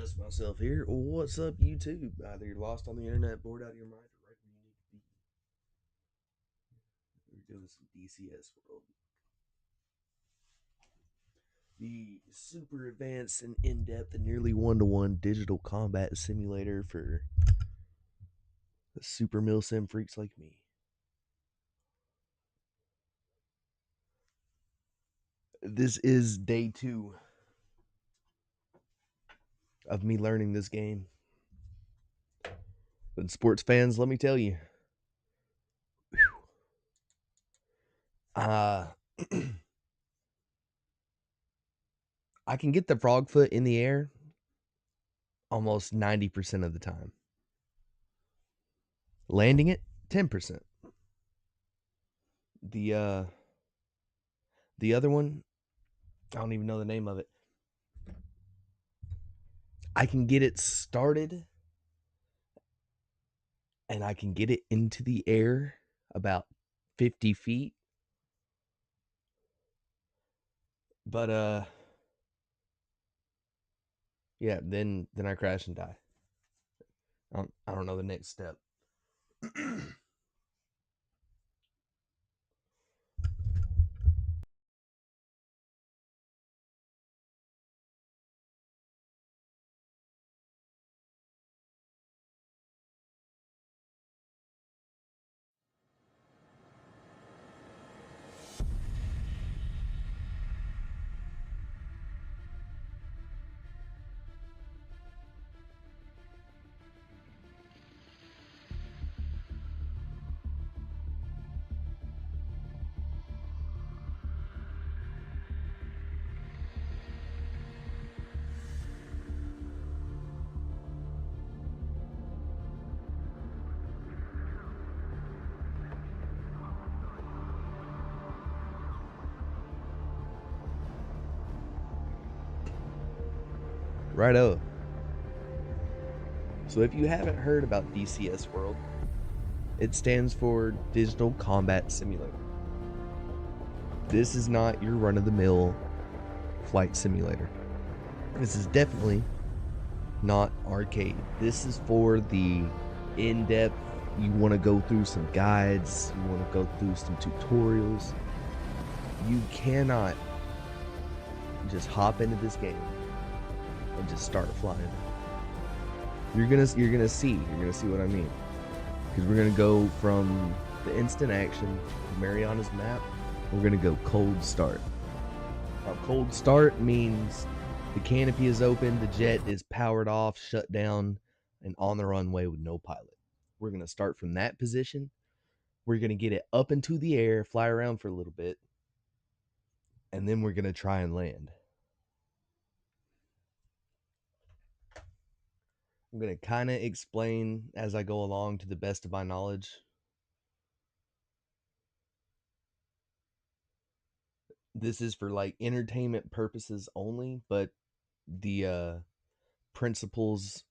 adjust myself here. What's up, YouTube? Either you're lost on the internet, bored out of your mind, or right where you need to be. We're doing some DCS World. The super advanced and in-depth and nearly one-to-one digital combat simulator for the super milsim freaks like me. This is day 2 of me learning this game. But sports fans, let me tell you. I can get the Frogfoot in the air almost 90% of the time. Landing it, 10%. The other one, I don't even know the name of it. I can get it started and I can get it into the air about 50 feet. But yeah, then I crash and die. I don't know the next step. Righto. So if you haven't heard about DCS World, it stands for Digital Combat Simulator. This is not your run-of-the-mill flight simulator. This is definitely not arcade. This is for the in-depth, you want to go through some guides, you want to go through some tutorials. You cannot just hop into this game and just start flying. You're gonna see what I mean. Because we're gonna go from the instant action, Mariana's map, we're gonna go cold start. Now, cold start means the canopy is open, the jet is powered off, shut down, and on the runway with no pilot. We're gonna start from that position. We're gonna get it up into the air, fly around for a little bit, and then we're gonna try and land. I'm going to kind of explain as I go along to the best of my knowledge. This is for like entertainment purposes only, but the principles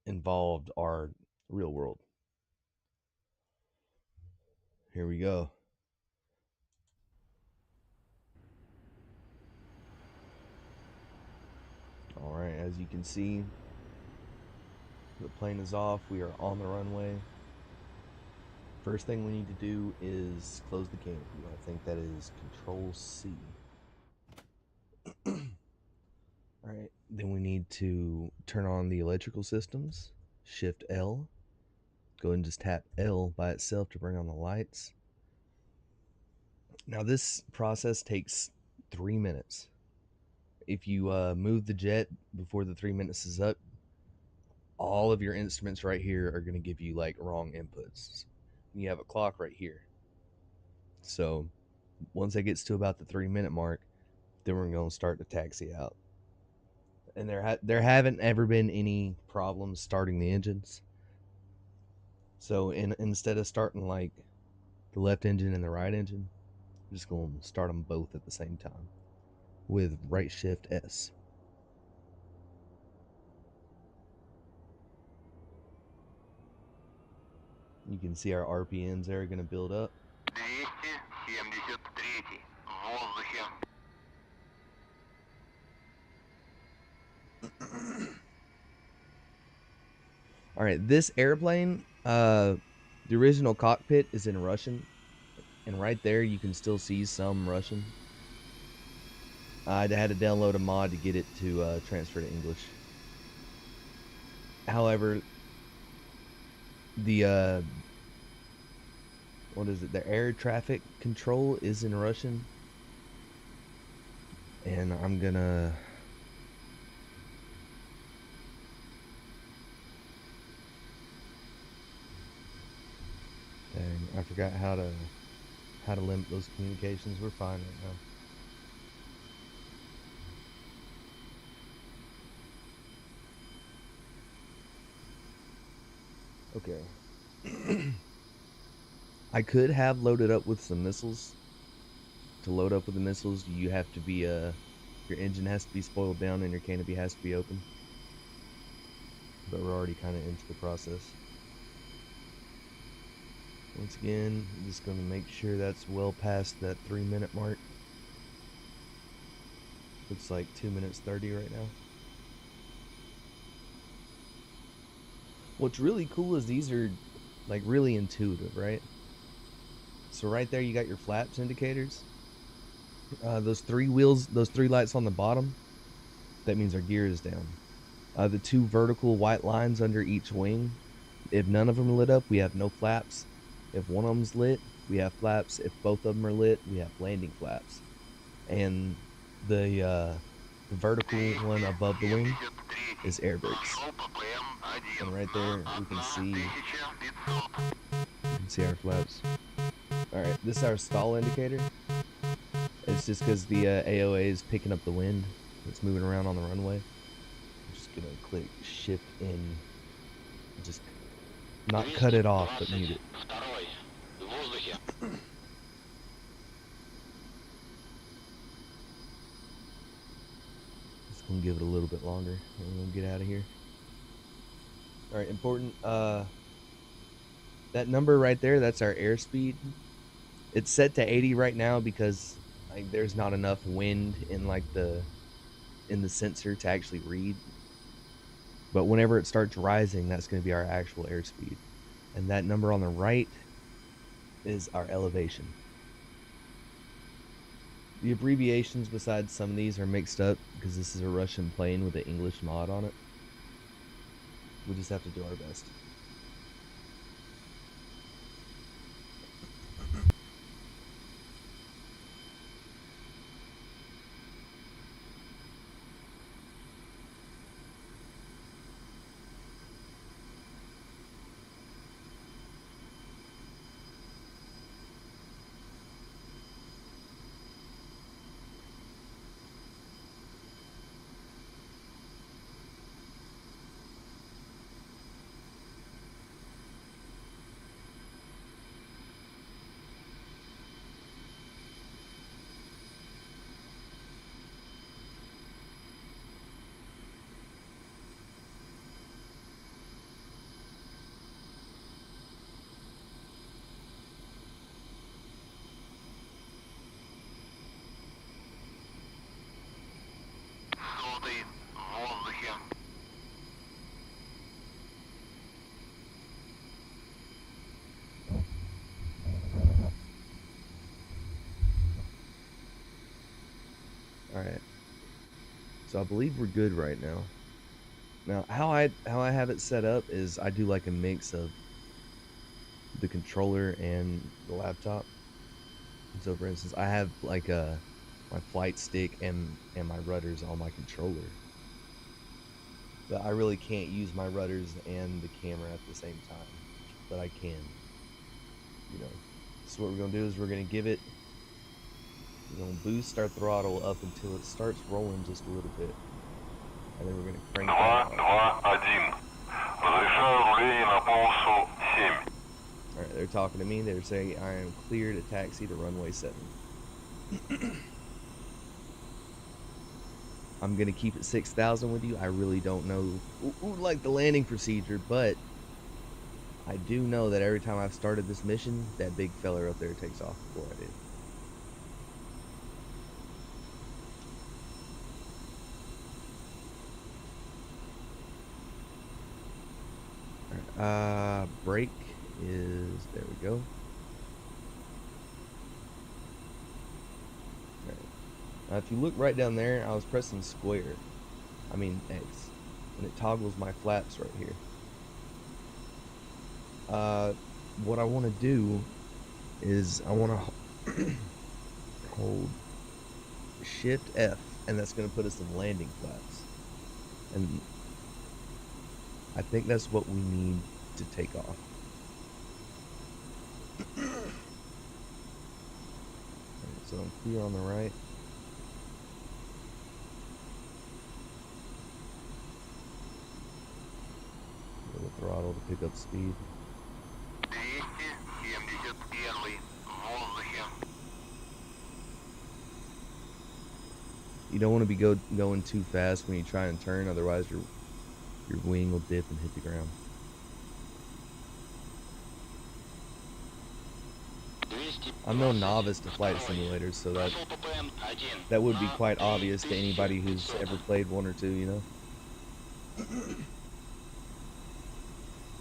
involved are real world. Here we go. All right, as you can see, the plane is off. We are on the runway. First thing we need to do is close the canopy. I think that is Control C. Alright, then we need to turn on the electrical systems. Shift L. Go ahead and just tap L by itself to bring on the lights. Now this process takes 3 minutes. If you move the jet before the 3 minutes is up, all of your instruments right here are going to give you like wrong inputs. You have a clock right here. So once it gets to about the 3-minute mark, then we're going to start to taxi out. And there haven't ever been any problems starting the engines. So instead of starting like the left engine and the right engine, I'm just going to start them both at the same time with right shift S. You can see our RPMs there are going to build up. 273 в воздухе. All right, this airplane, the original cockpit is in Russian, and right there you can still see some Russian. I had to download a mod to get it to transfer to English. However, the what is it? The air traffic control is in Russian, and I'm gonna. Dang, I forgot how to limit those communications. We're fine right now. Okay. I could have loaded up with some missiles. To load up with the missiles, you have to be your engine has to be spoiled down and your canopy has to be open. But we're already kind of into the process. Once again, I'm just going to make sure that's well past that 3-minute mark. Looks like 2 minutes 30 right now. What's really cool is these are like really intuitive, right? So right there you got your flaps indicators. Those 3 wheels, those 3 lights on the bottom, that means our gear is down. The 2 vertical white lines under each wing, if none of them are lit up, we have no flaps. If one of them's lit, we have flaps. If both of them are lit, we have landing flaps. And the vertical one above the wing is air brakes. And right there we can see our flaps. Alright, this is our stall indicator. It's just because the AOA is picking up the wind. It's moving around on the runway. I'm just gonna click shift in. Just not cut it off, but mute it. Just gonna give it a little bit longer and we're gonna get out of here. Alright, important. That number right there, that's our airspeed. It's set to 80 right now because like there's not enough wind in like in the sensor to actually read. But whenever it starts rising, that's going to be our actual airspeed. And that number on the right is our elevation. The abbreviations besides some of these are mixed up because this is a Russian plane with an English mod on it. We just have to do our best. Alright. So I believe we're good right now. Now, how I have it set up is I do like a mix of the controller and the laptop. So for instance, I have like my flight stick and my rudders on my controller. But I really can't use my rudders and the camera at the same time. But I can. You know. So what we're gonna do is we're gonna boost our throttle up until it starts rolling just a little bit. And then we're gonna crank it down. 2-2-1. Разрешаю руление на полосу 7. Alright, they're talking to me. They're saying I am clear to taxi to runway 7. I'm going to keep it 6,000 with you. I really don't know like the landing procedure, but I do know that every time I've started this mission, that big fella up there takes off before I did. Brake is, there we go. Right. Now if you look right down there, I was pressing square. I mean X. And it toggles my flaps right here. What I want to do is I want to hold Shift F, and that's going to put us in landing flaps. And I think that's what we need to take off. Right, so I'm clear on the right. Little throttle to pick up speed. You don't want to be going too fast when you try and turn, otherwise your wing will dip and hit the ground. I'm no novice to flight simulators, so that would be quite obvious to anybody who's ever played one or two, you know?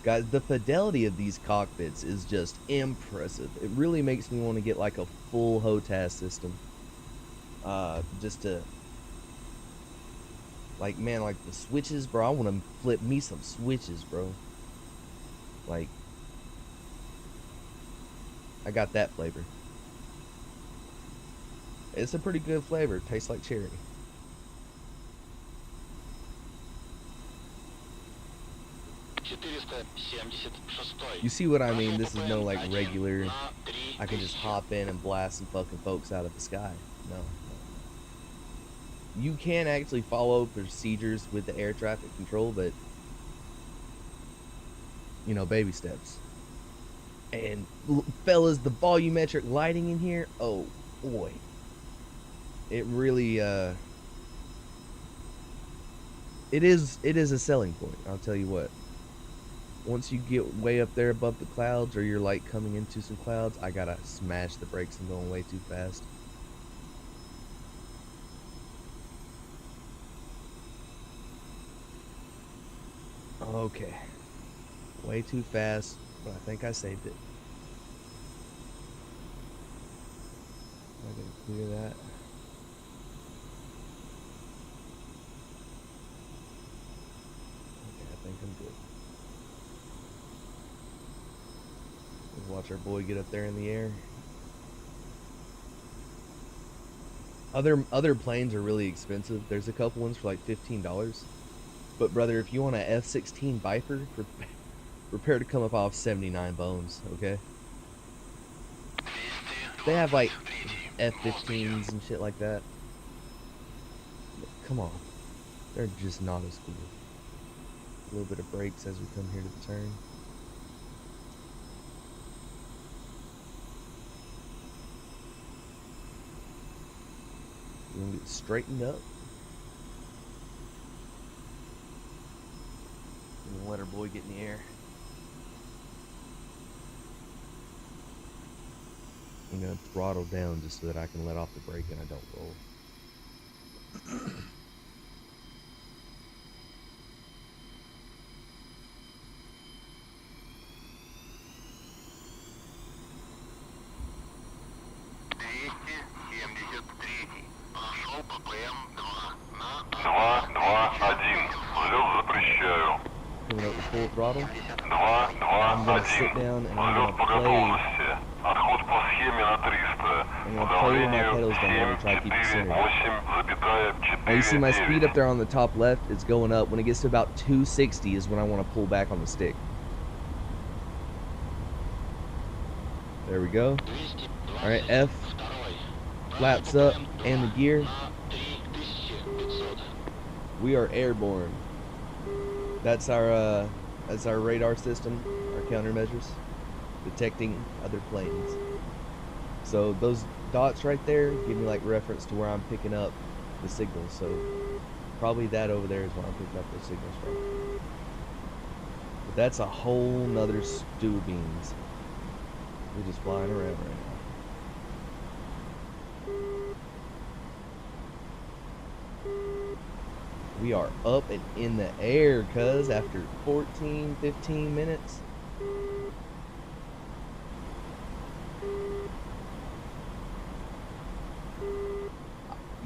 Guys, the fidelity of these cockpits is just impressive. It really makes me want to get like a full HOTAS system. Just to, like, man, like the switches, bro. I want to flip me some switches, bro. Like, I got that flavor. It's a pretty good flavor. It tastes like cherry. You see what I mean? This is no like regular, I can just hop in and blast some fucking folks out of the sky. No. You can actually follow procedures with the air traffic control, but, you know, baby steps. And fellas, the volumetric lighting in here, oh boy. It really, it is a selling point, I'll tell you what. Once you get way up there above the clouds, or you're like coming into some clouds, I gotta smash the brakes and going way too fast. Okay. Way too fast, but I think I saved it. I gotta clear that. Okay, I think I'm good. Watch our boy get up there in the air. Other planes are really expensive. There's a couple ones for like $15. But brother, if you want a F-16 Viper, prepare to come up off 79 bones, okay? They have like F-15s and shit like that. But come on. They're just not as cool. A little bit of brakes as we come here to the turn. We're gonna get straightened up. We're gonna let our boy get in the air. I'm gonna throttle down just so that I can let off the brake and I don't roll. Coming up with full throttle. I'm gonna sit down and I'm gonna play. I'm gonna play with my pedals down there and try to keep it centered. Now you see my speed up there on the top left is going up. When it gets to about 260 is when I want to pull back on the stick. There we go. Alright, F, flaps up, and the gear. We are airborne. That's our radar system, our countermeasures, detecting other planes. So those dots right there give me like reference to where I'm picking up the signals. So probably that over there is where I'm picking up those signals from. But that's a whole nother stew of beans. We're just flying around right now. We are up and in the air, cuz, after 14, 15 minutes.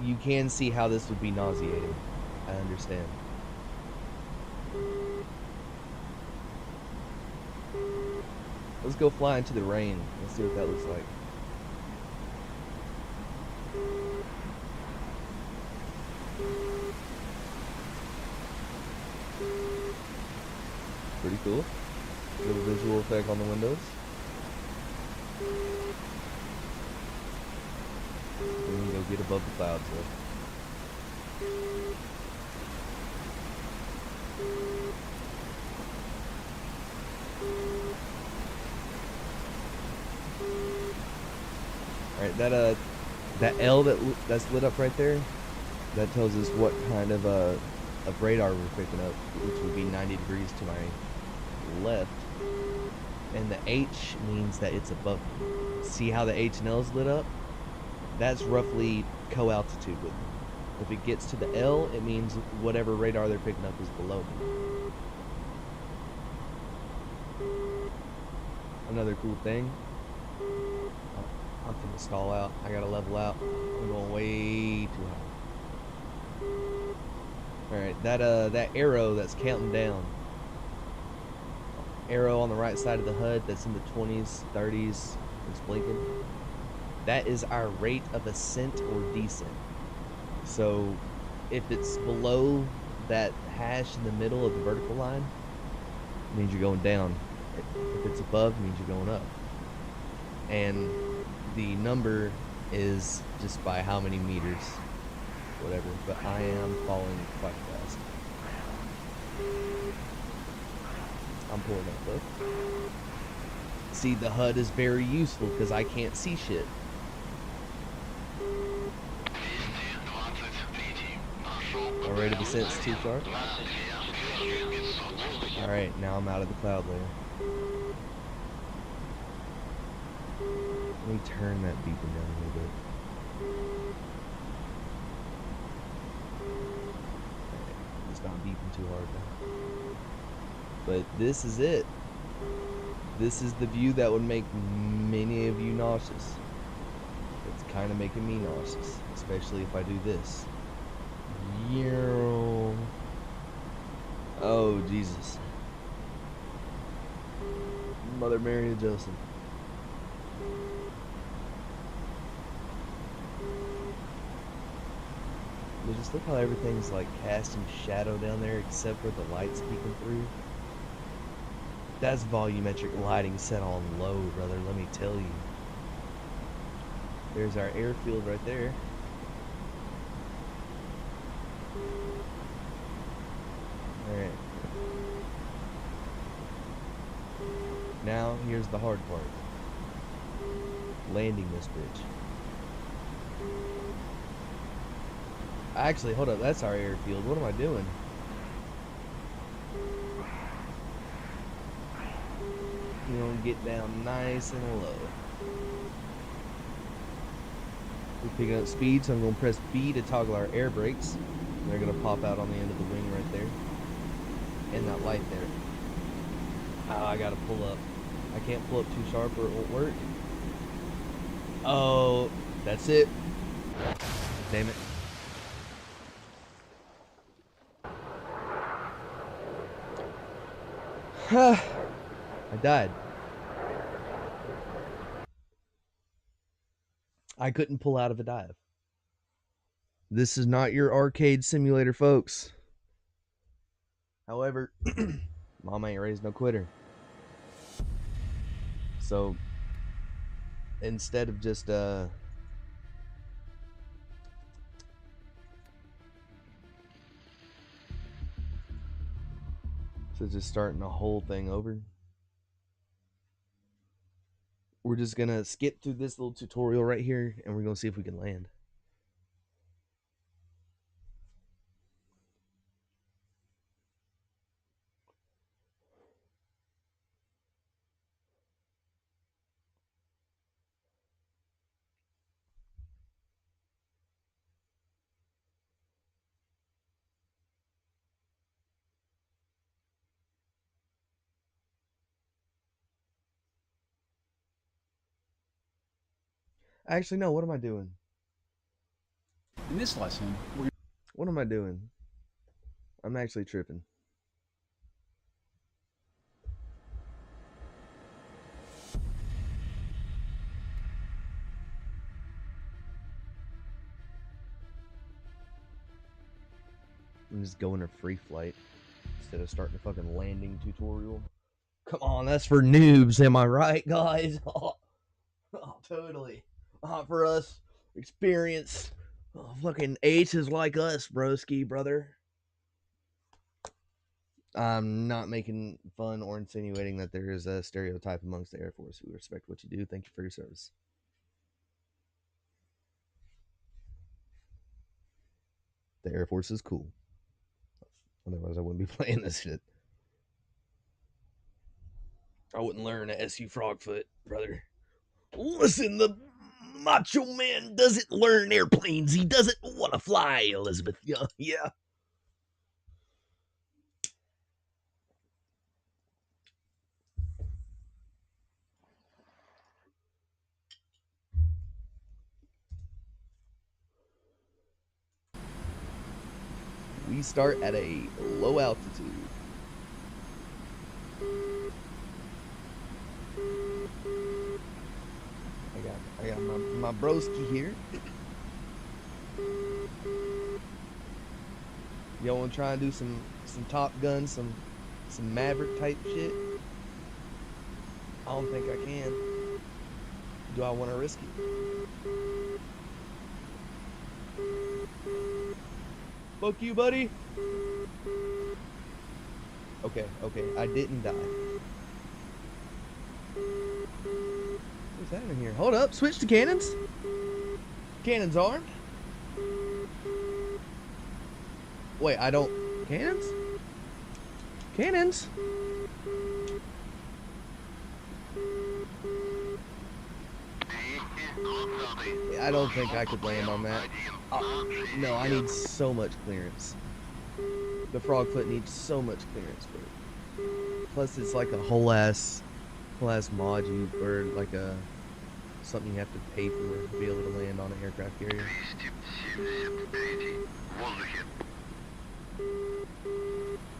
You can see how this would be nauseating. I understand. Let's go fly into the rain. Let's see what that looks like. Pretty cool. Little visual effect on the windows. We can go get above the clouds though. Alright, that L that's lit up right there, that tells us what kind of radar we're picking up, which would be 90 degrees to my left. And the H means that it's above me. See how the H and L is lit up? That's roughly co-altitude with me. If it gets to the L, it means whatever radar they're picking up is below me. Another cool thing, I'm finna stall out. I gotta level out. I'm going way too high. Alright, that arrow that's counting down. Arrow on the right side of the HUD that's in the 20s, 30s, it's blinking. That is our rate of ascent or descent. So if it's below that hash in the middle of the vertical line, it means you're going down. If it's above, it means you're going up. And the number is just by how many meters, whatever. But I am falling quite fast. I'm pulling up though. See, the HUD is very useful because I can't see shit. My rate of descent's too sharp. Alright, now I'm out of the cloud layer. Let me turn that beacon down a little bit. It's not beeping too hard now. But this is it. This is the view that would make many of you nauseous. It's kind of making me nauseous, especially if I do this. Oh, Jesus. Mother Mary and Joseph. But just look how everything's like casting shadow down there except for the lights peeking through. That's volumetric lighting set on low, brother, let me tell you. There's our airfield right there. Alright. Now, here's the hard part. Landing this bitch. Actually, hold up, that's our airfield. What am I doing? You know, get down nice and low. We're picking up speed, so I'm going to press B to toggle our air brakes. And they're going to pop out on the end of the wing right there. And that light there. Oh, I got to pull up. I can't pull up too sharp or it won't work. Oh, that's it. Damn it. I died. I couldn't pull out of a dive. This is not your arcade simulator, folks. However, Mama ain't raised no quitter. So instead of just starting the whole thing over, we're just gonna skip through this little tutorial right here and we're gonna see if we can land. Actually, no. What am I doing? In this lesson, we're What am I doing? I'm actually tripping. I'm just going to free flight instead of starting a fucking landing tutorial. Come on, that's for noobs, am I right, guys? Oh, totally. For us, experienced fucking aces like us, broski, brother. I'm not making fun or insinuating that there is a stereotype amongst the Air Force. We respect what you do. Thank you for your service. The Air Force is cool. Otherwise, I wouldn't be playing this shit. I wouldn't learn a Su Frogfoot, brother. Listen, the macho man doesn't learn airplanes. He doesn't want to fly, Elizabeth. Yeah. We start at a low altitude. I got my broski here. Y'all want to try and do some Top Gun, some Maverick type shit? I don't think I can. Do I want to risk it? Fuck you, buddy. Okay, I didn't die. What's happening here? Hold up, switch to cannons. Cannons armed. Wait, I don't... Cannons? Cannons? I don't think I could land on that. No, I need so much clearance. The Frogfoot needs so much clearance for it. Plus, it's like a whole ass mod or like a something you have to pay for to be able to land on an aircraft carrier.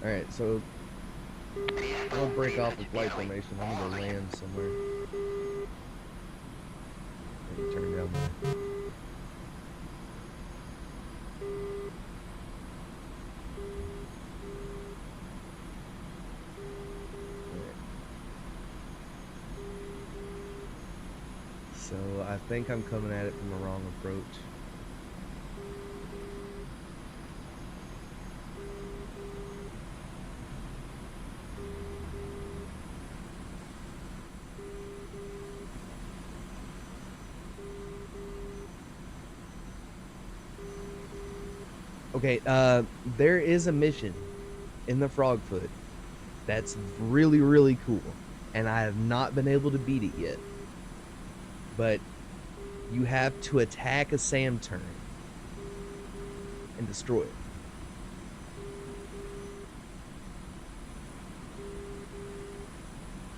All right, so I'm gonna break off the flight formation. I'm gonna go land somewhere. Maybe turn down there. So I think I'm coming at it from the wrong approach. Okay, there is a mission in the Frogfoot that's really, really cool, and I have not been able to beat it yet. But you have to attack a SAM turret and destroy it.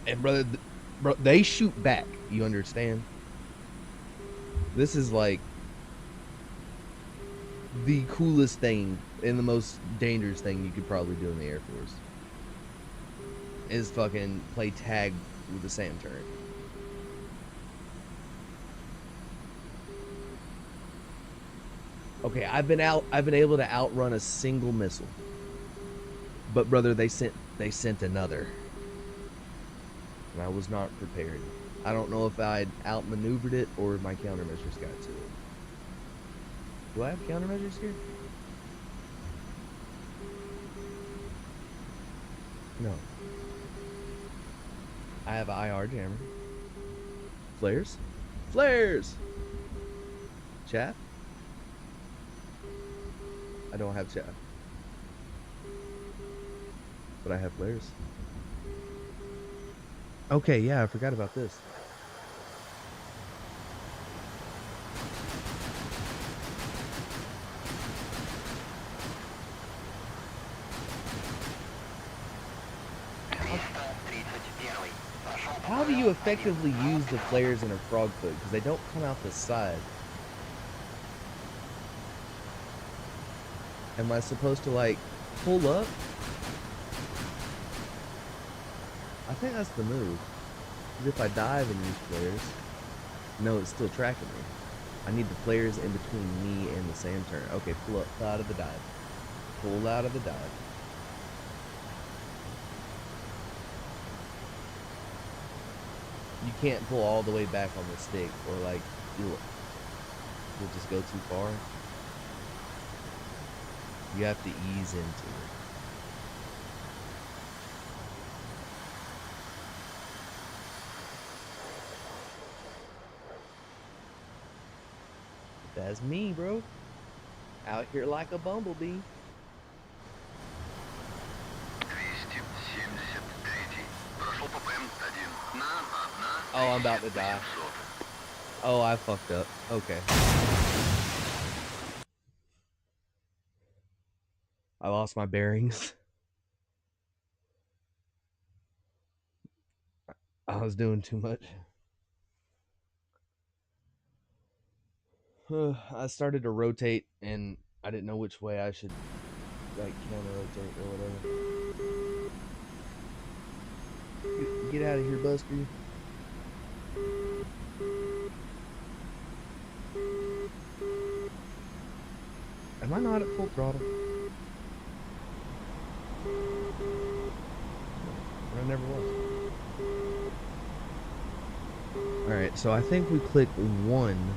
And brother, they shoot back. You understand? This is like the coolest thing and the most dangerous thing you could probably do in the Air Force. Is fucking play tag with the SAM turret. Okay, I've been able to outrun a single missile. But brother, they sent another. And I was not prepared. I don't know if I'd outmaneuvered it or if my countermeasures got to it. Do I have countermeasures here? No. I have IR jammer. Flares? Flares! Chaff? I don't have chaff. But I have flares. Okay, yeah, I forgot about this. How do you effectively use the flares in a Frogfoot? Because they don't come out the side. Am I supposed to, like, pull up? I think that's the move. Because if I dive and use flares, no, it's still tracking me. I need the flares in between me and the sand turn. Okay, pull out of the dive. Pull out of the dive. You can't pull all the way back on the stick, or like, you'll just go too far. You have to ease into it. That's me, bro. Out here like a bumblebee. Oh, I'm about to die. Oh, I fucked up. Okay. I lost my bearings. I was doing too much. I started to rotate and I didn't know which way I should, like, counter rotate or whatever. Get out of here, Buster. Am I not at full throttle? I never was. Alright, so I think we click 1.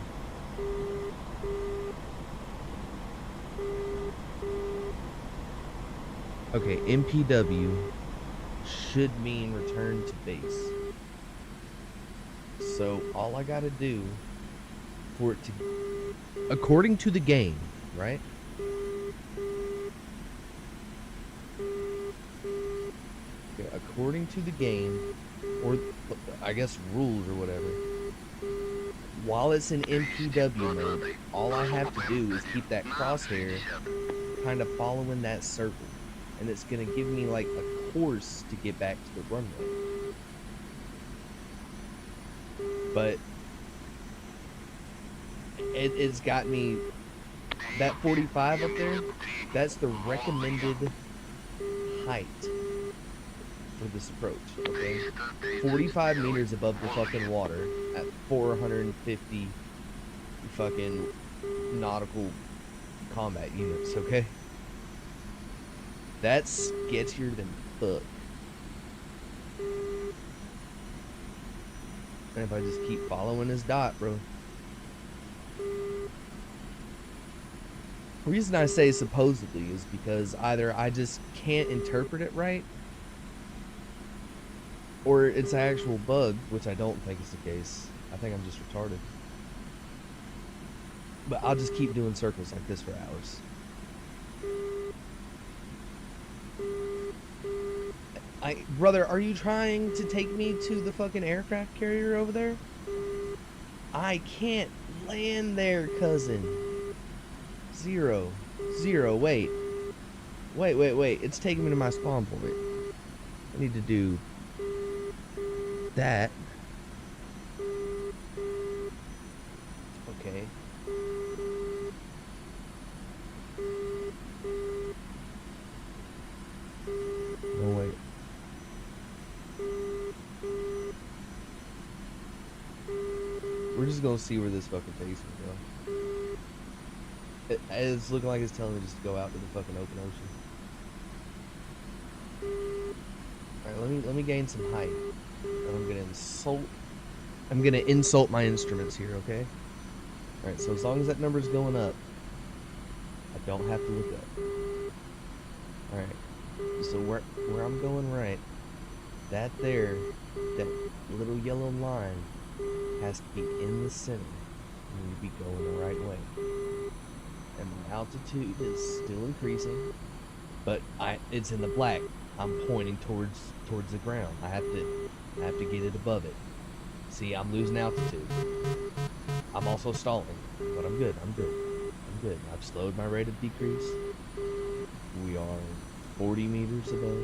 Okay, MPW should mean return to base. So all I gotta do for it to, according to the game, right? Okay, according to the game, or I guess rules or whatever, while it's in MPW mode, all I have to do is keep that crosshair kind of following that circle. And it's going to give me like a course to get back to the runway. But it's got me, that 45 up there, that's the recommended height for this approach, okay? 45 meters above the fucking water at 450 fucking nautical combat units, okay? That's sketchier than fuck. And if I just keep following his dot, bro. The reason I say supposedly is because either I just can't interpret it right, or it's an actual bug, which I don't think is the case. I think I'm just retarded. But I'll just keep doing circles like this for hours. Brother, are you trying to take me to the fucking aircraft carrier over there? I can't land there, cousin. 0. Wait. It's taking me to my spawn point. I need to do that. Okay. No, wait. We're just gonna see where this fucking takes me, bro. It's looking like it's telling me just to go out to the fucking open ocean. Alright, let me gain some height. And I'm gonna insult my instruments here, okay? Alright, so as long as that number's going up, I don't have to look up. Alright. So where I'm going right, that little yellow line has to be in the center. I need to be going the right way. And my altitude is still increasing, but it's in the black. I'm pointing towards the ground. I have to get it above it. See, I'm losing altitude. I'm also stalling, but I'm good. I've slowed my rate of decrease. We are 40 meters above,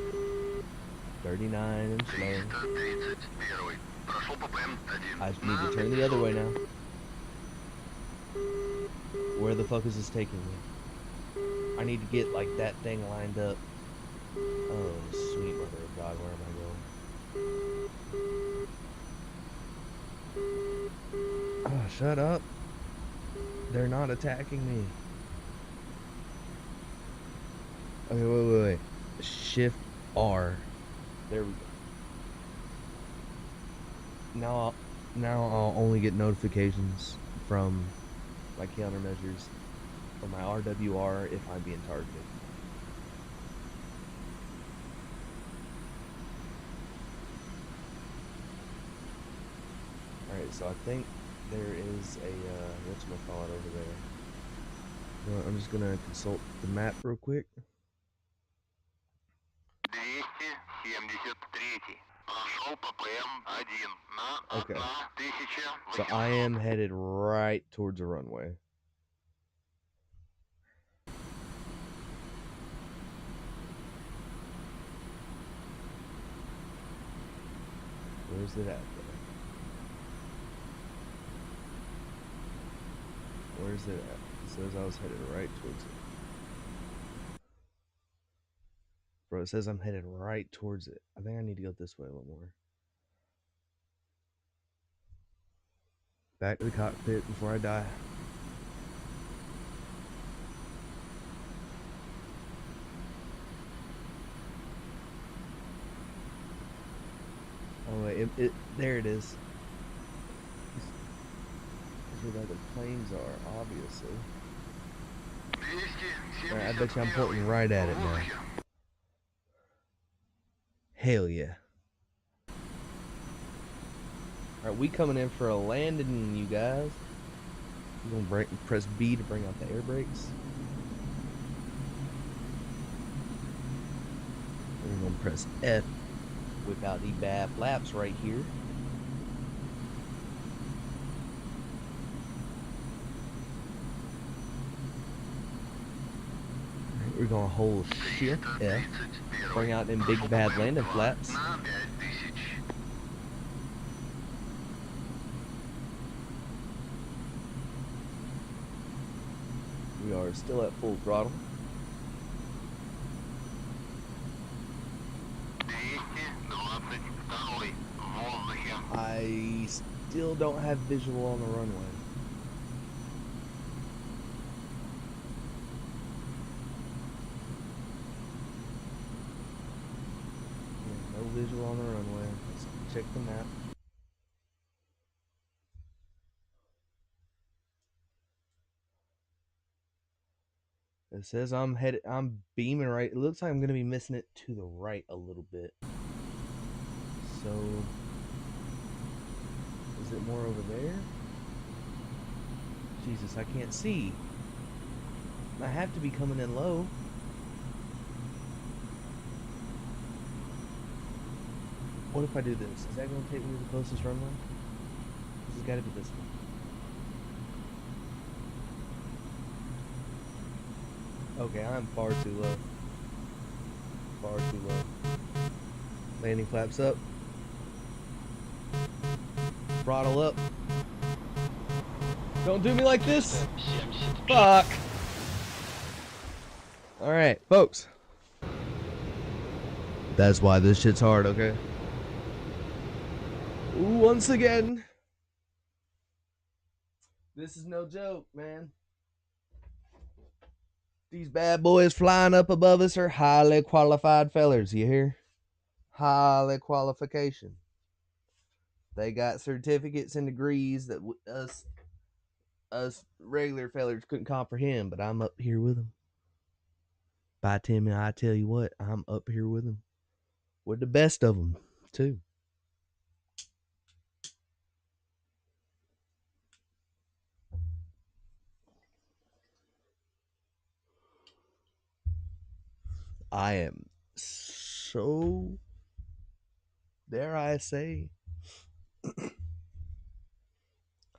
39 and slow. I need to turn the other way now. Where the fuck is this taking me? I need to get like that thing lined up. Oh, sweet mother of God, where am I going? Oh, shut up. They're not attacking me. Okay, wait. Shift R. There we go. Now I'll only get notifications from my countermeasures or my RWR if I'm being targeted. Alright, so I think there is a, whatchamacallit over there. You know what, I'm just gonna consult the map real quick. Okay. So I am headed right towards the runway. Where's it at though? Where's it at? It says I was headed right towards it. Bro, it says I'm headed right towards it. I think I need to go this way a little more. Back to the cockpit before I die. Oh wait, there it is. This is where the planes are, obviously. Alright, I bet you I'm pointing right at it now. Hell yeah. Alright, we coming in for a landing, you guys. We're gonna press B to bring out the air brakes. We're gonna press F, whip out the bad flaps right here. We're gonna hold Shift F, bring out them big bad landing flaps. We are still at full throttle. I still don't have visual on the runway. No visual on the runway. Let's check the map. It says I'm beaming right. It looks like I'm gonna be missing it to the right a little bit. So, is it more over there? Jesus, I can't see. I have to be coming in low. What if I do this? Is that gonna take me to the closest runway? This has gotta be this one. Okay, I'm far too low. Far too low. Landing flaps up. Throttle up. Don't do me like this! Fuck! Alright, folks. That's why this shit's hard, okay? Once again. This is no joke, man. These bad boys flying up above us are highly qualified fellers, you hear? Highly qualification. They got certificates and degrees that us regular fellers couldn't comprehend, but I'm up here with them. By Timmy, I tell you what, I'm up here with them. With the best of them, too. I am so, dare I say,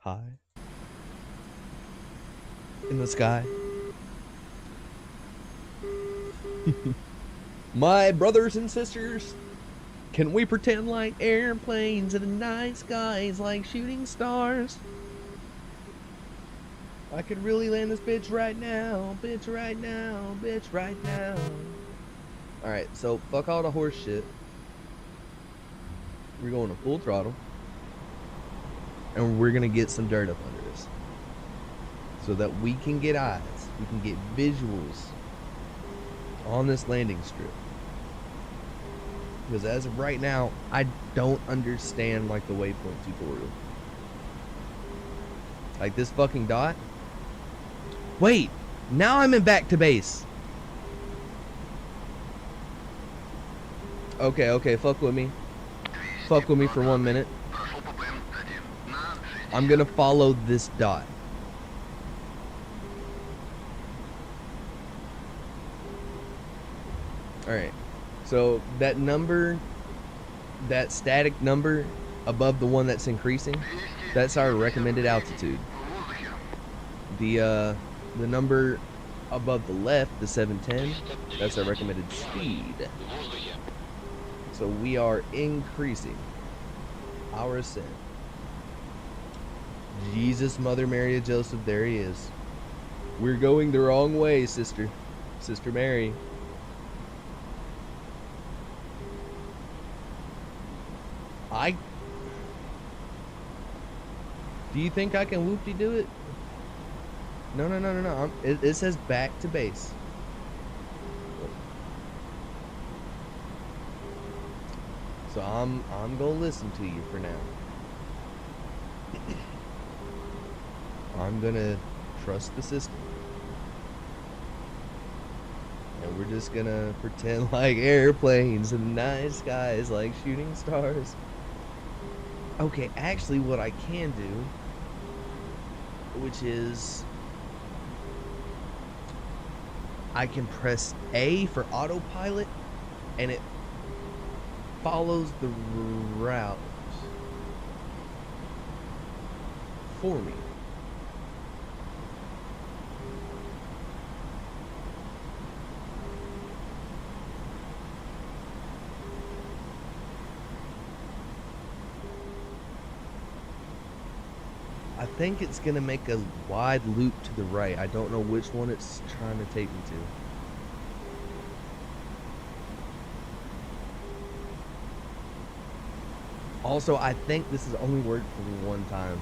high in the sky. My brothers and sisters, Can we pretend like airplanes in the night skies like shooting stars? I could really land this bitch right now, bitch right now, bitch right now. Alright, so fuck all the horse shit. We're going to full throttle. And we're gonna get some dirt up under us. So that we can get eyes. We can get visuals on this landing strip. Because as of right now, I don't understand like the waypoint tutorial. Like this fucking dot. Wait, now I'm in back to base. Okay, fuck with me. Fuck with me for 1 minute. I'm gonna follow this dot. Alright. So that number, that static number above the one that's increasing, that's our recommended altitude. The number above the left, the 710, that's our recommended speed. So we are increasing our ascent. Jesus, Mother Mary of Joseph, there he is. We're going the wrong way, Sister Mary. Do you think I can whoop-de-do it? No. It says back to base. So I'm gonna listen to you for now. I'm gonna trust the system. And we're just gonna pretend like airplanes in the night skies like shooting stars. Okay, actually what I can do, which is I can press A for autopilot and it follows the route for me. I think it's gonna make a wide loop to the right. I don't know which one it's trying to take me to. Also, I think this has only worked for me one time.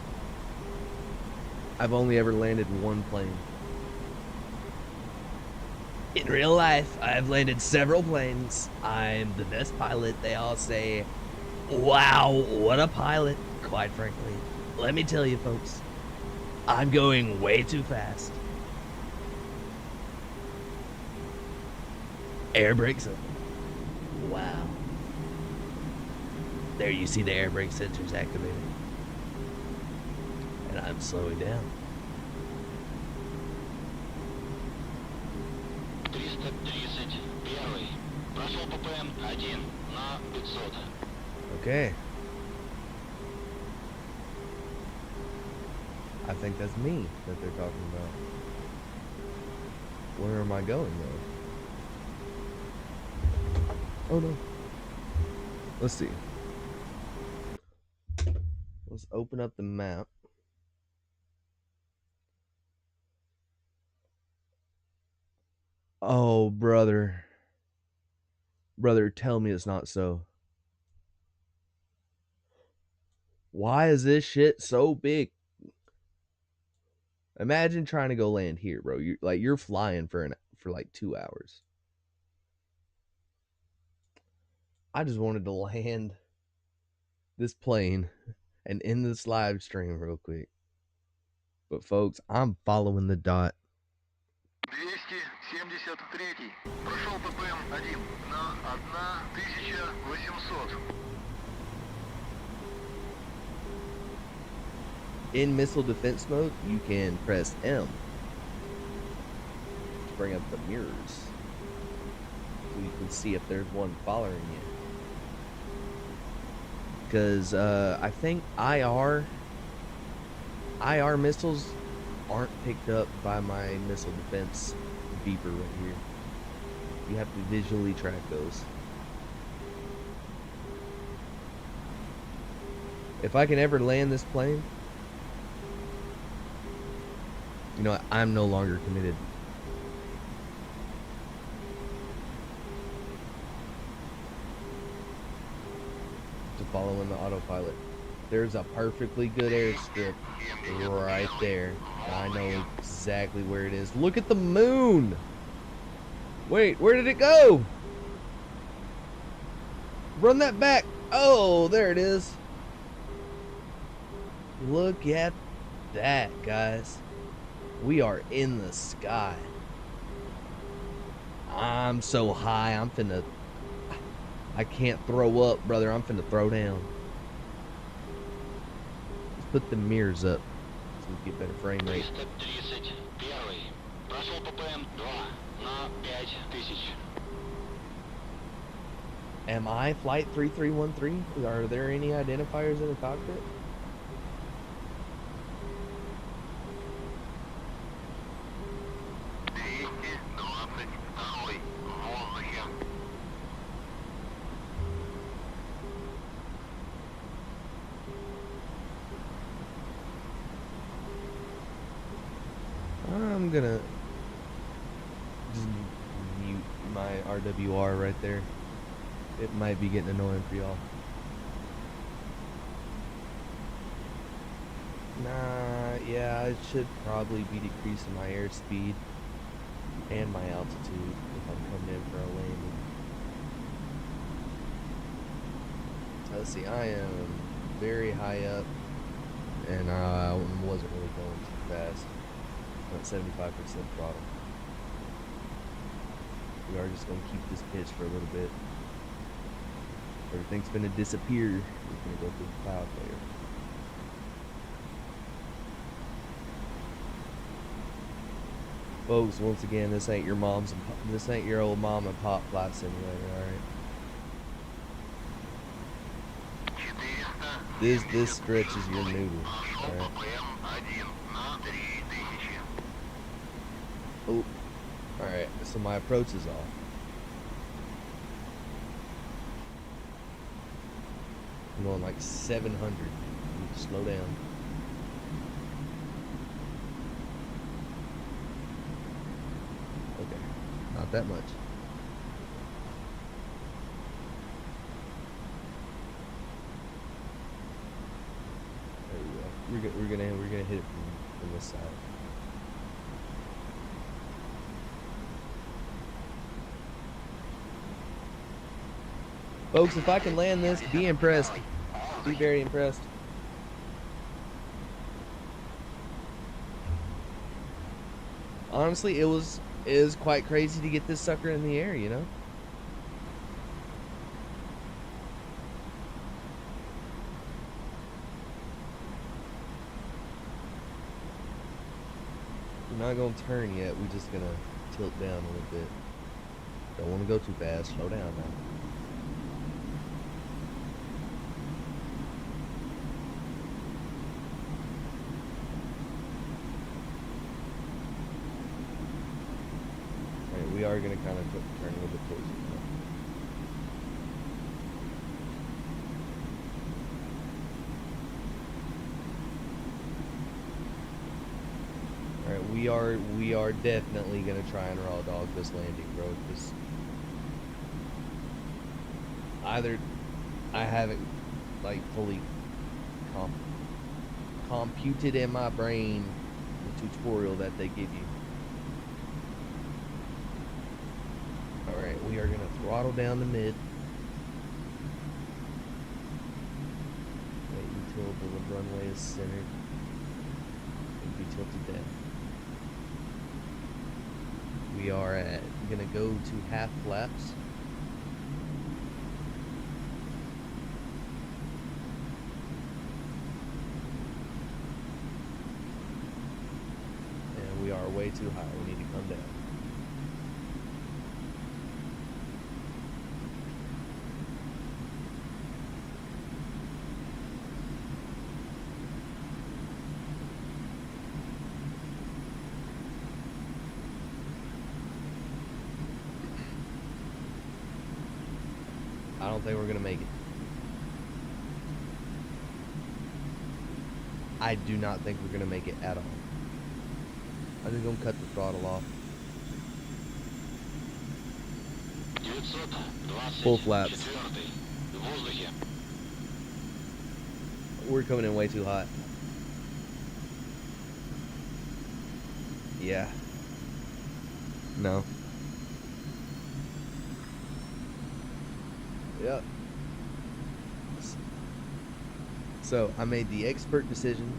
I've only ever landed one plane. In real life, I've landed several planes. I'm the best pilot. They all say, wow, what a pilot, quite frankly. Let me tell you, folks, I'm going way too fast. Air brakes open. Wow. There you see the air brake sensors activated. And I'm slowing down. Okay. I think that's me that they're talking about. Where am I going though? Oh no. Let's see. Let's open up the map. Oh, brother. Brother, tell me it's not so. Why is this shit so big? Imagine trying to go land here, bro. You're flying for like 2 hours. I just wanted to land this plane and end this live stream real quick. But folks, I'm following the dot. 273. Прошел ППМ-1 на 1800. In missile defense mode, you can press M to bring up the mirrors so you can see if there's one following you. Because I think IR missiles aren't picked up by my missile defense beeper right here. You have to visually track those. If I can ever land this plane, you know, I'm no longer committed. To following the autopilot. There's a perfectly good airstrip right there. I know exactly where it is. Look at the moon! Wait, where did it go? Run that back! Oh, there it is. Look at that, guys. We are in the sky. I'm so high, I can't throw up, brother. I'm finna throw down. Let's put the mirrors up so we get better frame rate. 331. Прошел ППМ 2 на 5000. Am I Flight 3313? Are there any identifiers in the cockpit? I'm gonna just mute my RWR right there. It might be getting annoying for y'all. Nah, yeah, I should probably be decreasing my airspeed and my altitude if I'm coming in for a landing. Let's see, I am very high up, and I wasn't really going too fast. I'm at 75% throttle. We are just going to keep this pitch for a little bit. Everything's going to disappear. We're going to go through the cloud layer. Folks, once again, this ain't your old mom and pop flight simulator, alright? This stretches your noodle, alright? Oh, alright, so my approach is off. I'm going like 700. Need to slow down. Okay, not that much. There we go. We're gonna hit it from this side. Folks, if I can land this, be impressed. Be very impressed. Honestly, it is quite crazy to get this sucker in the air, you know? We're not gonna turn yet, we're just gonna tilt down a little bit. Don't wanna go too fast, slow down now. We are going to kind of turn a little bit towards it now. Alright, we are definitely going to try and raw dog this landing, bro. Because either I haven't like fully computed in my brain the tutorial that they give you. Alright, we are going to throttle down the mid. Wait until the runway is centered. And be tilted down. We are going to go to half flaps. And we are way too high. We need to come down. I don't think we're gonna make it. I do not think we're gonna make it at all. I'm just gonna cut the throttle off. 920, Full flaps. 4-й, в воздухе. We're coming in way too hot. Yeah. No. Yep. So I made the expert decision.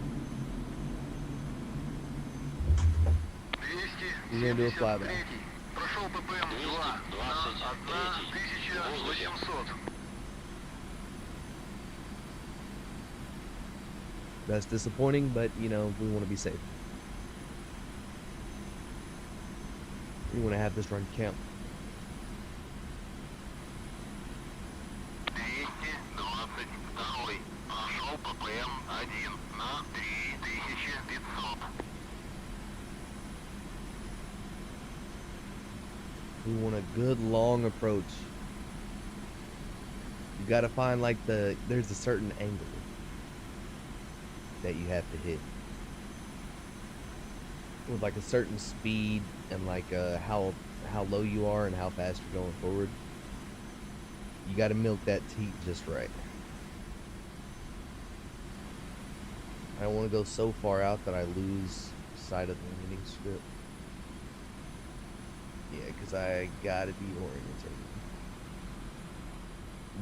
We're gonna do a flyback. Прошел ППМ 2 на 1800. That's disappointing, but you know, we want to be safe. We want to have this run count. 222. Прошел ППМ 1 на 3500. We want a good long approach. You gotta find like there's a certain angle that you have to hit with like a certain speed and like how low you are and how fast you're going forward. You gotta milk that teat just right. I don't want to go so far out that I lose sight of the landing strip. Yeah, because I gotta be oriented.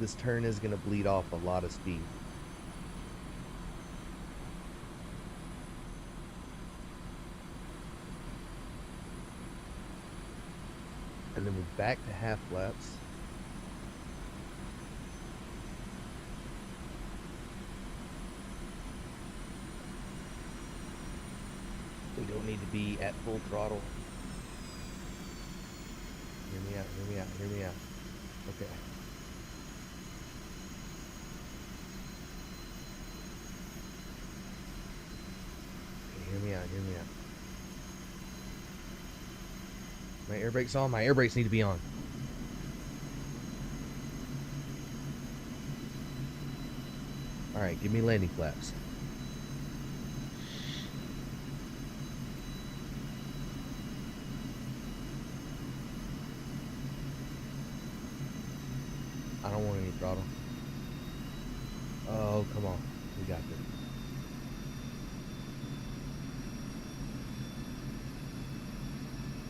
This turn is gonna bleed off a lot of speed. And then we're back to half flaps. We don't need to be at full throttle. Hear me out, hear me out, hear me out. Okay. Okay, hear me out, hear me out. My air brakes on? My air brakes need to be on. Alright, give me landing flaps. I don't want any throttle. Oh, come on. We got this.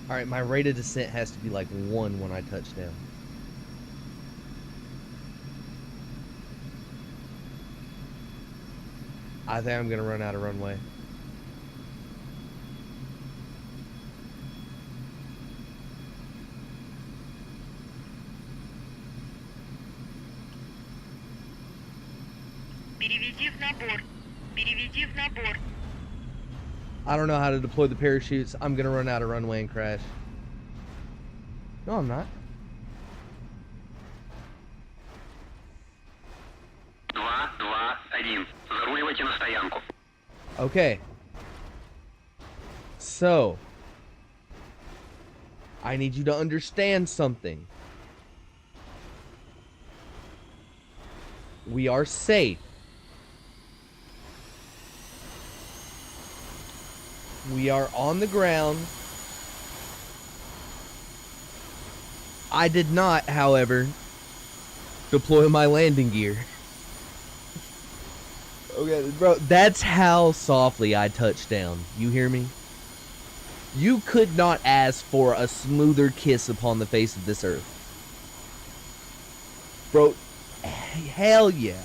Alright, my rate of descent has to be like 1 when I touch down. I think I'm gonna run out of runway. Переведи в набор. Переведи в набор. I don't know how to deploy the parachutes. I'm gonna run out of runway and crash. No, I'm not. 2-2-1. Заруливайте на стоянку. Okay. So, I need you to understand something. We are safe. We are on the ground. I did not, however, deploy my landing gear. Okay, bro, that's how softly I touched down. You hear me? You could not ask for a smoother kiss upon the face of this earth. Bro, hell yeah.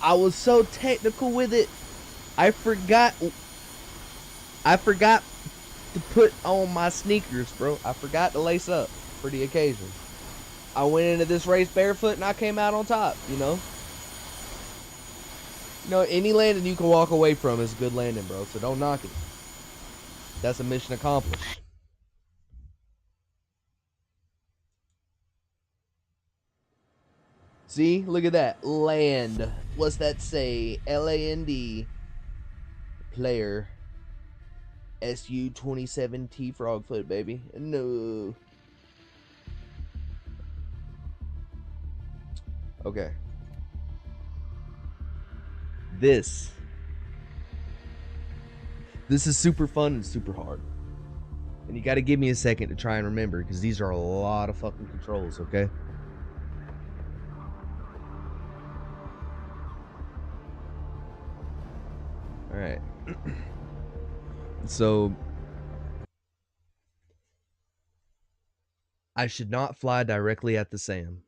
I was so technical with it. I forgot to put on my sneakers, bro. I forgot to lace up for the occasion. I went into this race barefoot and I came out on top, you know? You know, any landing you can walk away from is a good landing, bro, so don't knock it. That's a mission accomplished. See? Look at that. Land. What's that say? L-A-N-D. Player. SU-27T Frogfoot, baby. No. Okay. This is super fun and super hard. And you got to give me a second to try and remember, because these are a lot of fucking controls, okay? Alright. So, I should not fly directly at the SAM.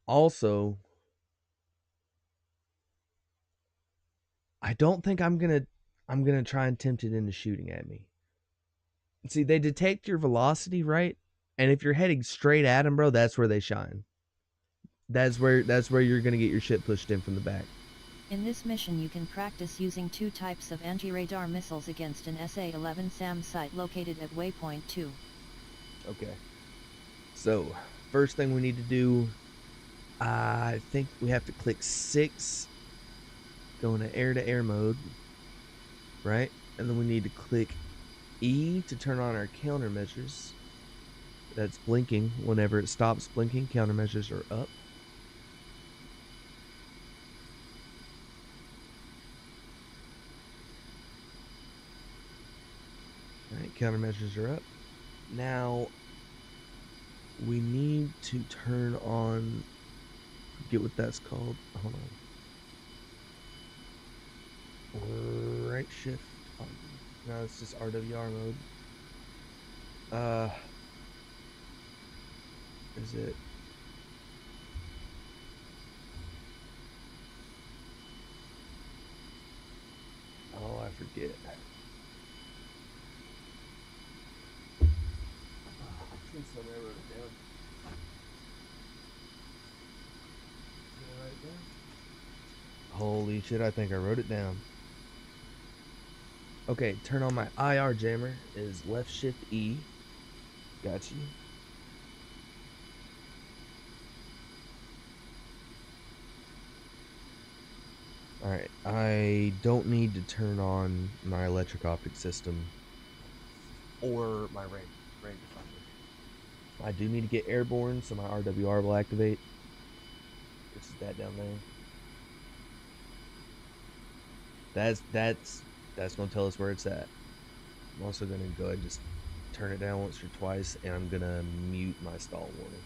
Also, I don't think I'm gonna try and tempt it into shooting at me. See, they detect your velocity, right? And if you're heading straight at them, bro, that's where they shine. That's where you're gonna get your shit pushed in from the back. In this mission you can practice using 2 types of anti-radar missiles against an SA-11 SAM site located at waypoint 2. Okay. So, first thing we need to do, I think we have to click 6, go into air-to-air mode, right? And then we need to click E to turn on our countermeasures. That's blinking. Whenever it stops blinking, countermeasures are up. Alright, countermeasures are up. Now, we need to turn on, forget what that's called. Hold on. Right shift. No, it's just RWR mode. Is it? Oh, I forget. Somewhere I wrote it down. Did I write it down? Holy shit, I think I wrote it down. Okay, turn on my IR jammer is left shift E. Got you. Alright, I don't need to turn on my electric optic system or my rangefinder. I do need to get airborne, so my RWR will activate. Which is that down there. That's gonna tell us where it's at. I'm also gonna go ahead and just turn it down once or twice, and I'm gonna mute my stall warning.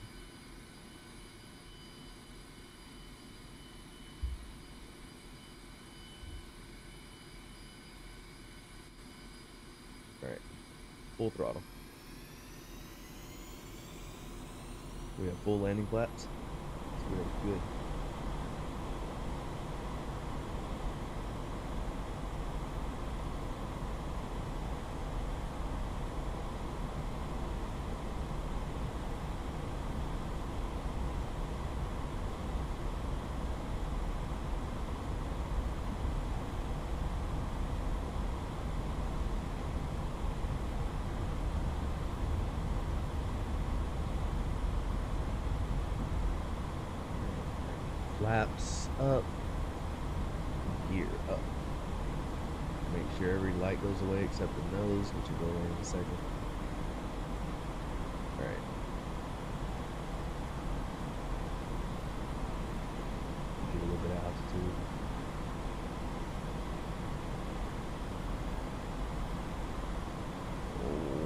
Alright, full throttle. We have full landing flaps. That's good. Flaps up, gear up. Make sure every light goes away except the nose, which will go away in a second. Alright. Get a little bit of altitude.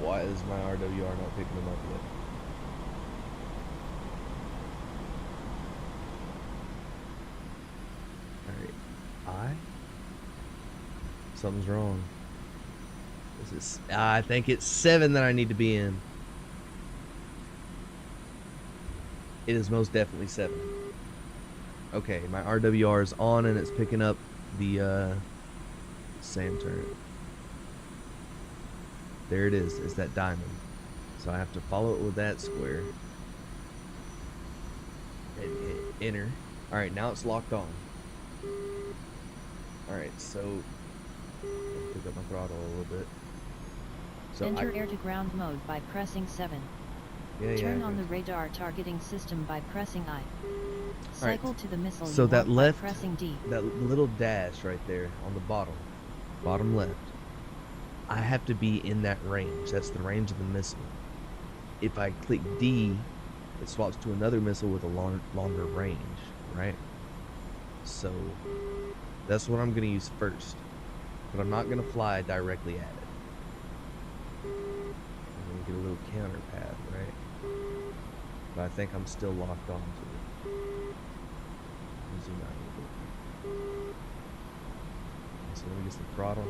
Why is my RWR not picking them up yet? Something's wrong. I think it's 7 that I need to be in. It is most definitely 7. Okay, my RWR is on and it's picking up the SAM turret. There it is. It's that diamond. So I have to follow it with that square. And hit enter. Alright, now it's locked on. Alright, so pick up my throttle a little bit. So enter air to ground mode by pressing 7. Turn on the radar targeting system by pressing I. Cycle to the missile so you that want left, by pressing D. that little dash right there on the bottom left, I have to be in that range. That's the range of the missile. If I click D, it swaps to another missile with a longer range, right? So that's what I'm going to use first. But I'm not going to fly directly at it. I'm going to get a little counter path, right? But I think I'm still locked onto it. Zoom out a little bit. So let me get some throttle.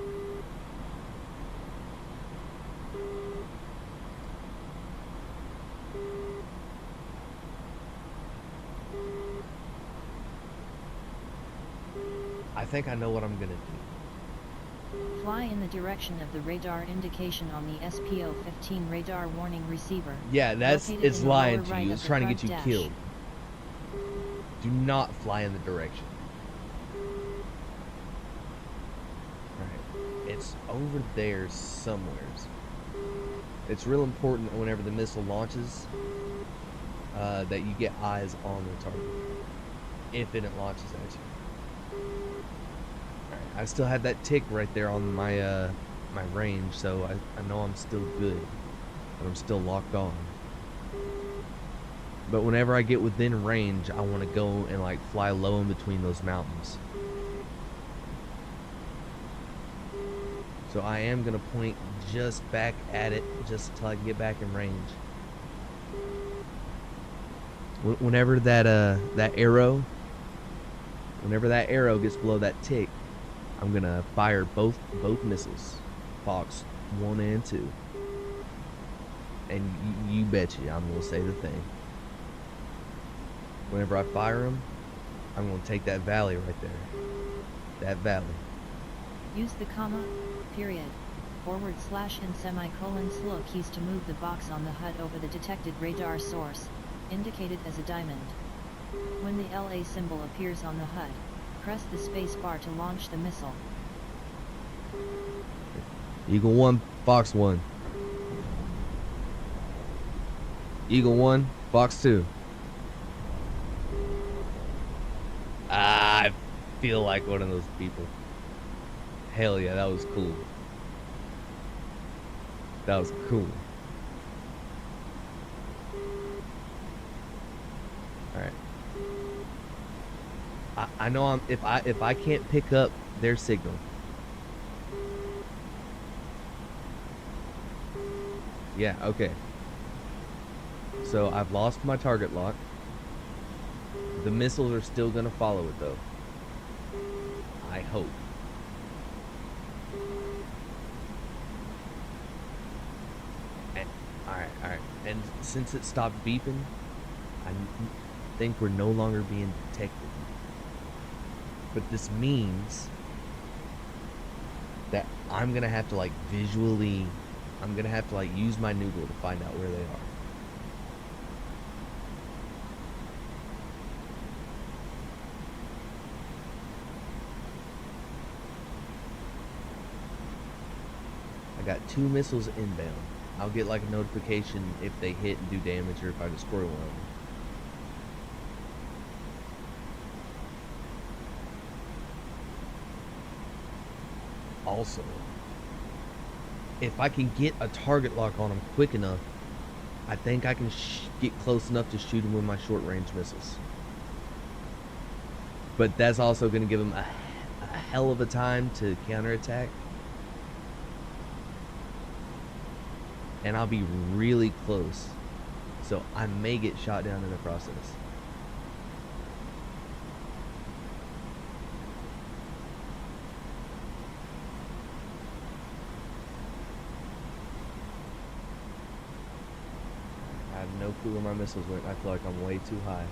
I think I know what I'm gonna do. Fly in the direction of the radar indication on the SPO-15 radar warning receiver. Yeah, it's located in the lying lower to right you. of It's the trying to get front you dash. killed. Do not fly in the direction. Right. It's over there somewheres. It's real important that whenever the missile launches, that you get eyes on the target. If it launches at you. Alright, I still have that tick right there on my my range, so I know I'm still good. But I'm still locked on. But whenever I get within range, I want to go and like fly low in between those mountains. So I am going to point just back at it just until I can get back in range. Whenever that arrow gets below that tick, I'm going to fire both missiles. Fox 1 and 2. And you betcha I'm going to say the thing. Whenever I fire them, I'm going to take that valley right there. That valley. Use the comma, period, / and semicolon slow keys to move the box on the HUD over the detected radar source, indicated as a diamond. When the LA symbol appears on the HUD, press the space bar to launch the missile. Eagle 1, Fox 1. Eagle 1, Fox 2. I feel like one of those people. Hell yeah, that was cool. That was cool. Alright. I know if I can't pick up their signal. Yeah, okay. So I've lost my target lock. The missiles are still gonna follow it though. I hope. And alright. And since it stopped beeping, I think we're no longer being detected. But this means that I'm gonna have to like visually, I'm gonna have to like use my Noogle to find out where they are. I got 2 missiles inbound. I'll get like a notification if they hit and do damage or if I destroy one of them. Also, if I can get a target lock on them quick enough, I think I can get close enough to shoot them with my short range missiles. But that's also going to give them a hell of a time to counterattack. And I'll be really close. So I may get shot down in the process. I have no clue where my missiles went. I feel like I'm way too high.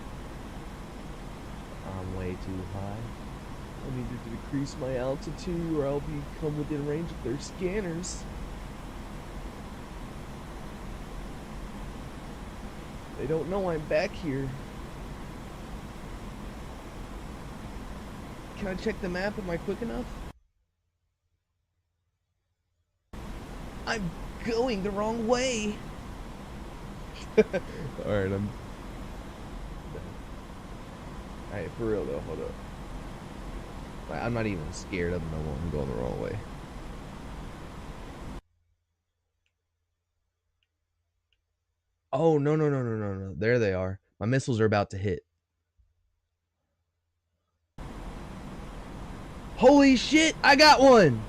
I'm way too high. I need to decrease my altitude or I'll become within range of their scanners. They don't know I'm back here. Can I check the map? Am I quick enough? I'm going the wrong way. Alright, Alright, for real though, hold up. I'm not even scared of them no more. I'm going the wrong way. Oh, no. There they are. My missiles are about to hit. Holy shit, I got one!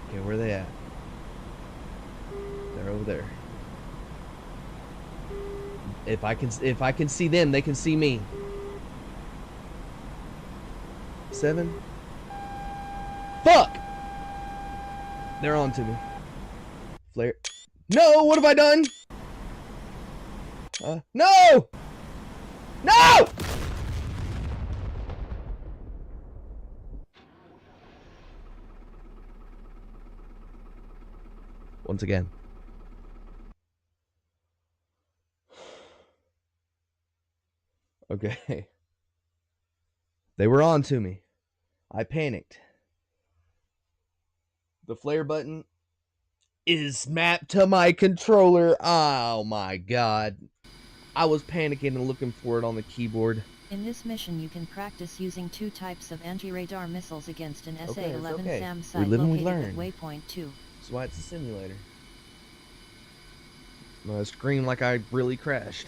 Okay, where are they at? They're over there. If I can see them, they can see me. 7. Fuck! They're on to me. Flare. No! What have I done? No! No! Once again. Okay. They were on to me. I panicked. The flare button is mapped to my controller. Oh my god. I was panicking and looking for it on the keyboard. In this mission you can practice using 2 types of anti-radar missiles against an SA-11 okay. SAM We site live and we located learn. at waypoint 2. That's why it's a simulator. I screamed like I really crashed.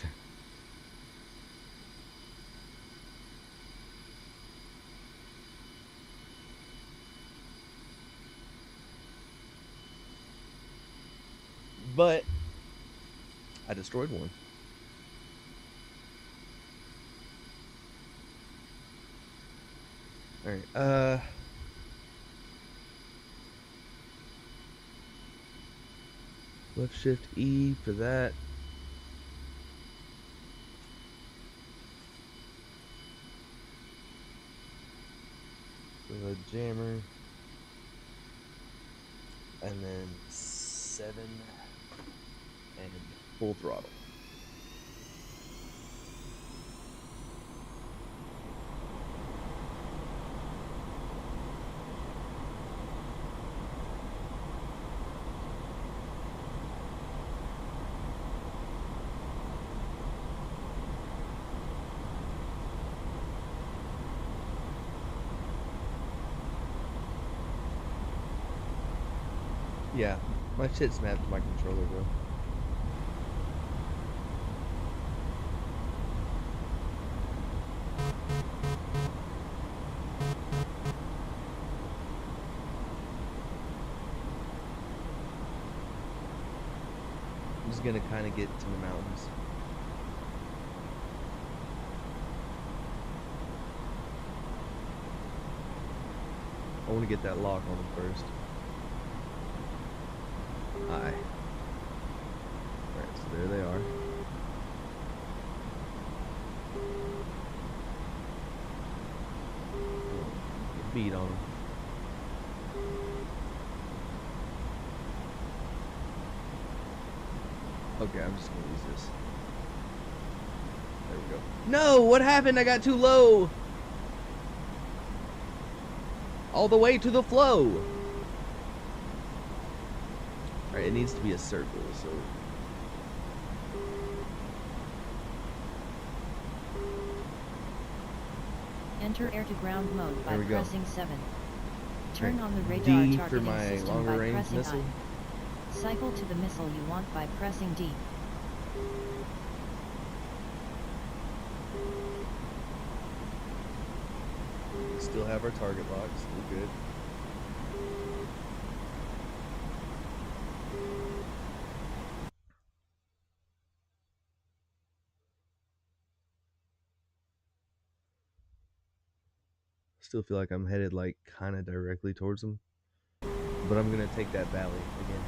But I destroyed one. Alright, left shift E for that. For the jammer. And then 7 and full throttle. Yeah, my shit's mapped to my controller, bro. I'm just gonna kind of get to the mountains. I want to get that lock on them first. Aye. Alright, so there they are. Get beat on them. Okay, I'm just gonna use this. There we go. No! What happened? I got too low! All the way to the flow! Alright, it needs to be a circle, so... Enter air-to-ground mode by There we go. pressing 7. Turn on the radar D for targeting my system longer by range pressing missile. I. Cycle to the missile you want by pressing D. We still have our target lock, still good. Still feel like I'm headed like kind of directly towards them, but I'm gonna take that valley again.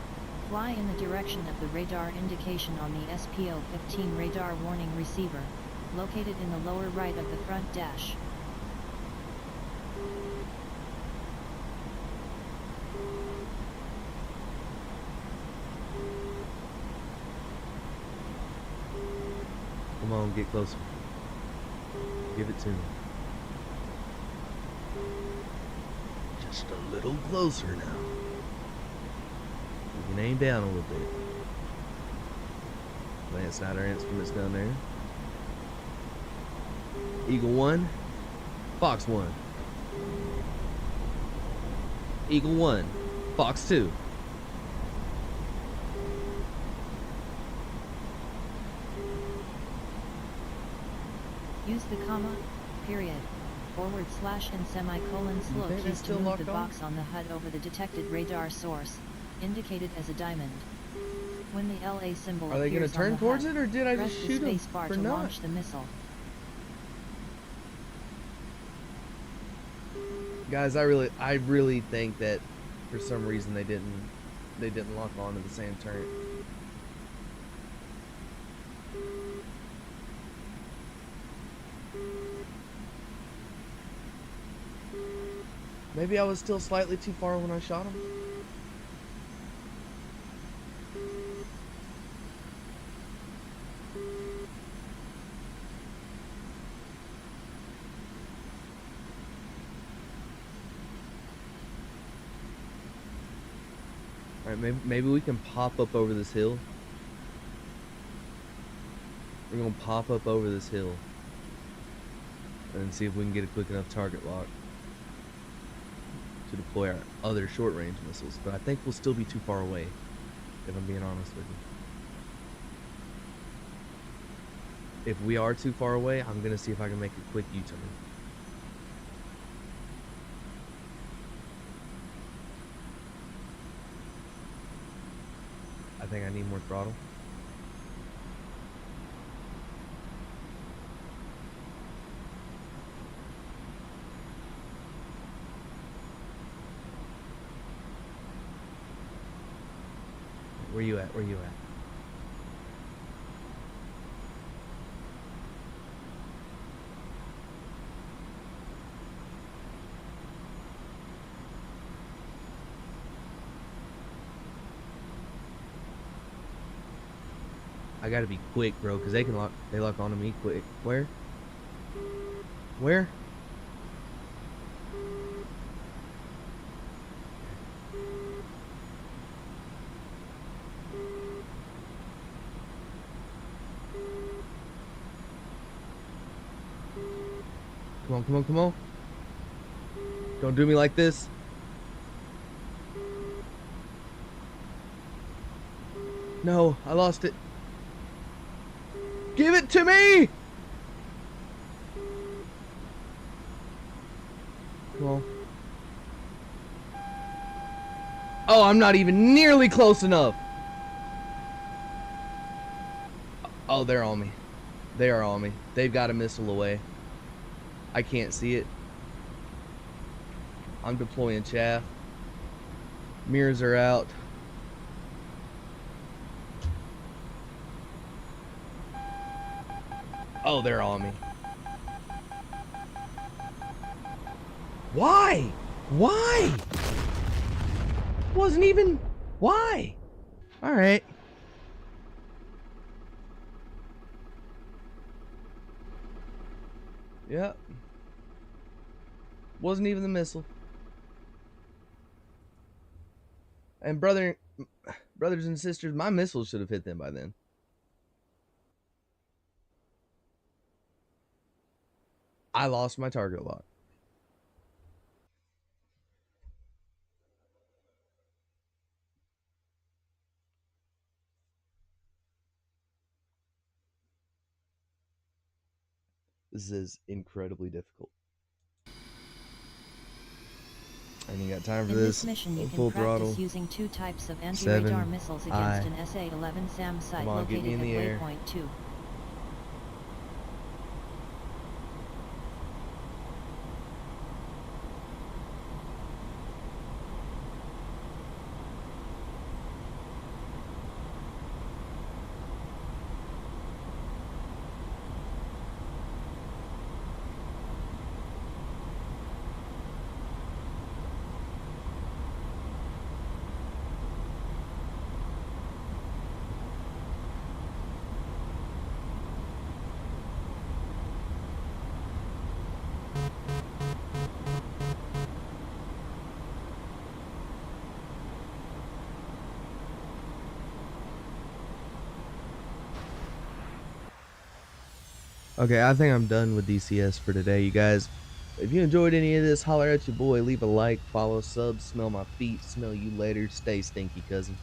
Fly in the direction of the radar indication on the SPO-15 radar warning receiver, located in the lower right of the front dash. Come on, get closer. Give it to me. Just a little closer now. We can aim down a little bit. Lance Snyder instruments down there. Eagle 1, Fox 1. Eagle 1, Fox 2. Use the comma, period, forward slash and semicolon slow think they're keys to still move locked the on? box on the HUD over the detected radar source, indicated as a diamond. When the LA symbol Are they gonna appears turn on the towards HUD, it, or did I press just the shoot them space bar for to not? launch the missile. Guys, I really think that for some reason they didn't lock on to the same turret. Maybe I was still slightly too far when I shot him. Alright, maybe we can pop up over this hill. We're gonna pop up over this hill and see if we can get a quick enough target lock to deploy our other short-range missiles. But I think we'll still be too far away, if I'm being honest with you. If we are too far away, I'm gonna see if I can make a quick U-turn. I think I need more throttle. Where you at? Where you at? I gotta be quick, bro, because they lock onto me quick. Where? Where? Come on, come on, come on. Don't do me like this. No, I lost it. Give it to me! Come on. Oh, I'm not even nearly close enough. Oh, they're on me. They are on me. They've got a missile away. I can't see it. I'm deploying chaff. Mirrors are out. Oh, they're on me. Why? Why? Wasn't even... Why? Alright. Yep. Wasn't even the missile. And brothers and sisters, my missiles should have hit them by then. I lost my target lock. This is incredibly difficult. I ain't got time for In this. this mission you Full can practice throttle. using 2 types of anti-radar 7, missiles I. against an SA-11 SAM site Come on, get me located in at the air. waypoint 2. Okay, I think I'm done with DCS for today, you guys. If you enjoyed any of this, holler at your boy, leave a like, follow, sub, smell my feet, smell you later, stay stinky, cousin.